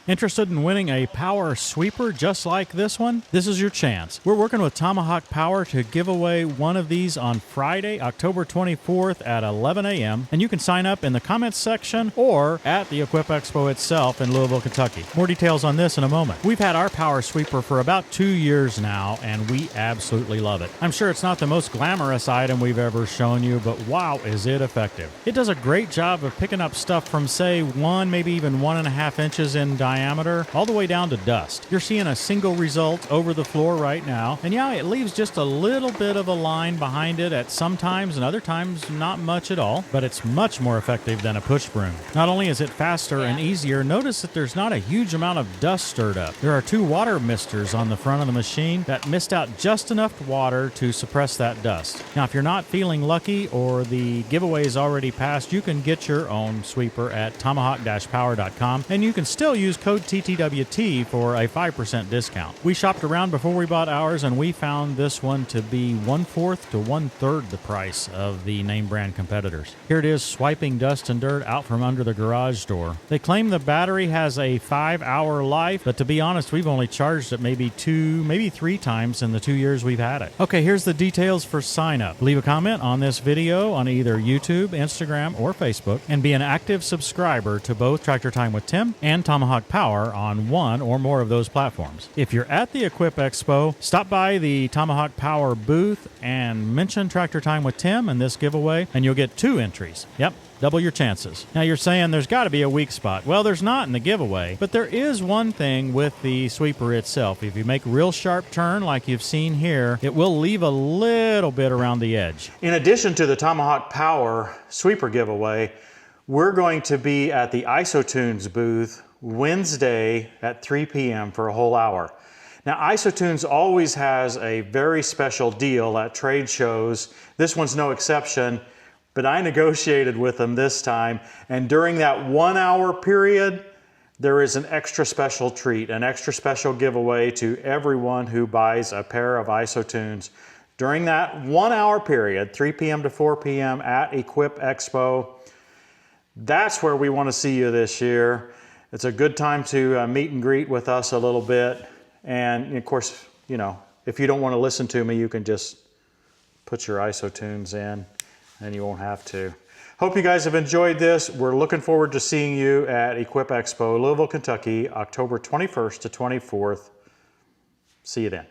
Interested in winning a power sweeper just like this one? This is your chance. We're working with Tomahawk Power to give away one of these on Friday, October 24th at 11 a.m. And you can sign up in the comments section or at the Equip Expo itself in Louisville, Kentucky. More details on this in a moment. We've had our power sweeper for about 2 years now, and we absolutely love it. I'm sure it's not the most glamorous item we've ever shown you, but wow, is it effective. It does a great job of picking up stuff from, say, 1, maybe even 1.5 inches in diameter, all the way down to dust. You're seeing a single result over the floor right now, and yeah, it leaves just a little bit of a line behind it at some times, and other times not much at all, but it's much more effective than a push broom. Not only is it faster and easier, notice that there's not a huge amount of dust stirred up. There are 2 water misters on the front of the machine that mist out just enough water to suppress that dust. Now, if you're not feeling lucky or the giveaway is already passed, you can get your own sweeper at tomahawk-power.com, and you can still use code TTWT for a 5% discount. We shopped around before we bought ours, and we found this one to be 1/4 to 1/3 the price of the name brand competitors. Here it is, swiping dust and dirt out from under the garage door. They claim the battery has a 5-hour life, but to be honest, we've only charged it maybe 2, maybe 3 times in the 2 years we've had it. Okay, here's the details for sign up. Leave a comment on this video on either YouTube, Instagram, or Facebook, and be an active subscriber to both Tractor Time with Tim and Tomahawk Power on one or more of those platforms. If you're at the Equip Expo, stop by the Tomahawk Power booth and mention Tractor Time with Tim in this giveaway, and you'll get 2 entries. Yep. Double your chances. Now you're saying there's got to be a weak spot. Well, there's not in the giveaway, but there is one thing with the sweeper itself. If you make a real sharp turn like you've seen here, it will leave a little bit around the edge. In addition to the Tomahawk Power sweeper giveaway, we're going to be at the ISOtunes booth Wednesday at 3 p.m. for a whole hour. Now, ISOtunes always has a very special deal at trade shows. This one's no exception. But I negotiated with them this time, and during that 1 hour period, there is an extra special treat, an extra special giveaway to everyone who buys a pair of ISOtunes. During that 1 hour period, 3 p.m. to 4 p.m. at Equip Expo, that's where we want to see you this year. It's a good time to meet and greet with us a little bit. And of course, you know, if you don't want to listen to me, you can just put your ISOtunes in, and you won't have to. Hope you guys have enjoyed this. We're looking forward to seeing you at Equip Expo, Louisville, Kentucky, October 21st to 24th. See you then.